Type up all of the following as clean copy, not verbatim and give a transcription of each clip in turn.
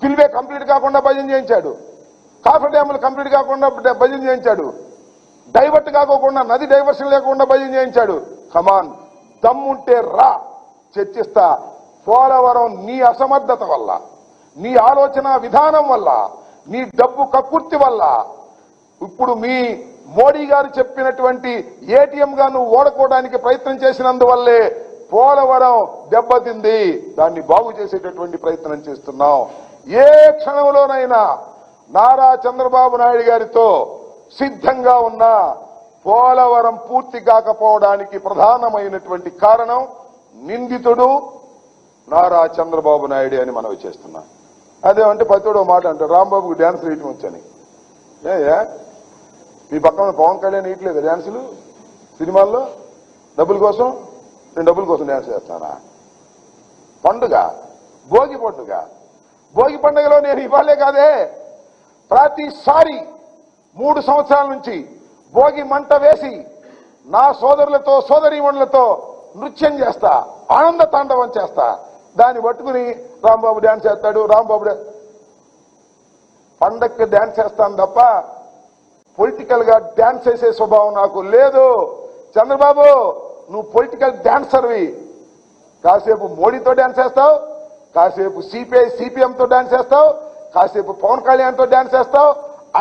Spillway complete కాకుండా భజన చేయించాడు, కాఫర్ డ్యాములు కంప్లీట్ కాకుండా భజన చేయించాడు, డైవర్ట్ కాకోకుండా నది డైవర్షన్ లేకుండా భజన చేయించాడు. కమాన్, దమ్ముంటే రా, చర్చిస్తా. పోలవరం నీ అసమర్థత వల్ల, నీ ఆలోచన విధానం వల్ల, నీ డబ్బు కక్కుర్తి వల్ల, ఇప్పుడు మీ మోడీ గారు చెప్పినటువంటి ఏటీఎం గా నువ్వు ఓడుకోవడానికి ప్రయత్నం చేసినందువల్లే పోలవరం దెబ్బతింది. దాన్ని బాగు చేసేటటువంటి ప్రయత్నం చేస్తున్నాం. ఏ క్షణంలోనైనా నారా చంద్రబాబు నాయుడు గారితో సిద్ధంగా ఉన్న పోలవరం పూర్తి కాకపోవడానికి ప్రధానమైనటువంటి కారణం నిందితుడు నారా చంద్రబాబు నాయుడు అని మనవి చేస్తున్నాం. అదేమంటే పతితో మాట అంటారు, రాంబాబుకి డ్యాన్స్ వేయటం వచ్చని. మీ పక్కన పవన్ కళ్యాణ్ వేయట్లేదు డ్యాన్సులు సినిమాల్లో డబ్బుల కోసం? నేను డబ్బుల కోసం డ్యాన్స్ చేస్తానా? పండుగ, భోగి పండుగ. భోగి పండుగలో నేను ఇవ్వాలే కాదే, ప్రతిసారి 3 సంవత్సరాల నుంచి భోగి మంట వేసి నా సోదరులతో సోదరీమణులతో నృత్యం చేస్తా, ఆనంద తాండవం చేస్తా. దాన్ని పట్టుకుని రాంబాబు డ్యాన్స్ చేస్తాడు, రాంబాబు పండక్కి డ్యాన్స్ చేస్తాను తప్ప పొలిటికల్ గా డ్యాన్స్ చేసే స్వభావం నాకు లేదు. చంద్రబాబు, నువ్వు పొలిటికల్ డాన్సర్వి. కాసేపు మోడీతో డాన్స్ చేస్తావు, కాసేపు సిపిఐ సిపిఎంతో డాన్స్ చేస్తావు, కాసేపు పవన్ కళ్యాణ్తో డాన్స్ చేస్తావు.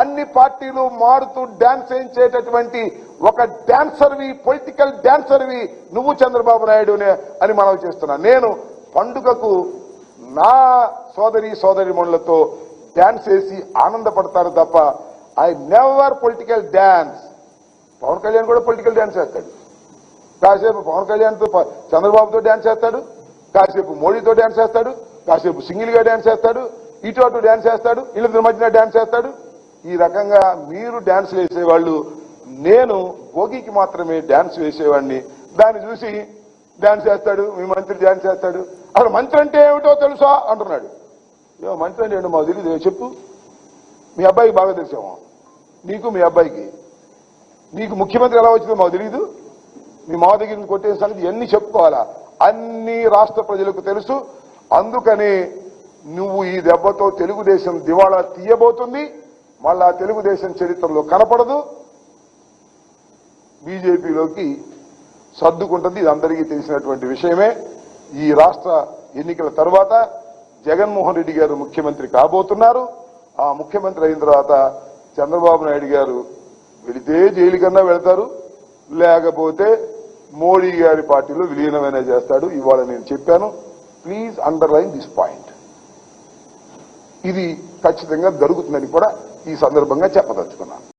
అన్ని పార్టీలు మారుతూ డాన్స్ చేయించేటటువంటి ఒక డాన్సర్వి, పొలిటికల్ డాన్సర్వి నువ్వు చంద్రబాబు నాయుడునే అని మనవి చేస్తున్నా. నేను పండుగకు నా సోదరీమణులతో డాన్స్ చేసి ఆనందపడతారు తప్ప I never political dance. Pawan Kalyan కూడా పొలిటికల్ డాన్స్ చేస్తాడు. కాసేపు పవన్ కళ్యాణ్తో చంద్రబాబుతో డాన్స్ చేస్తాడు, కాసేపు మోడీతో డాన్స్ చేస్తాడు, కాసేపు సింగిల్ గా డాన్స్ చేస్తాడు, ఇటు అటు డాన్స్ చేస్తాడు, ఇళ్ళ మధ్యన డాన్స్ చేస్తాడు. ఈ రకంగా మీరు డాన్స్ వేసేవాళ్ళు, నేను భోగికి మాత్రమే డాన్స్ వేసేవాడిని. దాన్ని చూసి డాన్స్ చేస్తాడు, మీ మంత్రి డాన్స్ చేస్తాడు. అసలు మంత్రి అంటే ఏమిటో తెలుసా అంటున్నాడు. ఏమో మంత్రి అంటే ఏంటో మాకు తెలియదు, చెప్పు. మీ అబ్బాయికి బాగా తెలిసామో, నీకు మీ అబ్బాయికి. నీకు ముఖ్యమంత్రి ఎలా వచ్చిందో మాకు తెలియదు. మీ మావ దగ్గర నుంచి కొట్టే సంగతి ఎన్ని చెప్పుకోవాలా? అన్ని రాష్ట్ర ప్రజలకు తెలుసు. అందుకని నువ్వు ఈ దెబ్బతో తెలుగుదేశం దివాళా తీయబోతుంది. మళ్ళా తెలుగుదేశం చరిత్రలో కనపడదు, బీజేపీలోకి సర్దుకుంటుంది. ఇది అందరికీ తెలిసినటువంటి విషయమే. ఈ రాష్ట్ర ఎన్నికల తర్వాత జగన్మోహన్ రెడ్డి గారు ముఖ్యమంత్రి కాబోతున్నారు. ఆ ముఖ్యమంత్రి అయిన తర్వాత చంద్రబాబు నాయుడు గారు వెళితే జైలు కన్నా వెళ్తారు, లేకపోతే మోడీ గారి పార్టీలో విలీనమైనా చేస్తాడు. ఇవాళ నేను చెప్పాను. Please underline this point. ఇది ఖచ్చితంగా జరుగుతుందని కూడా ఈ సందర్భంగా చెప్పదలుచుకున్నాను.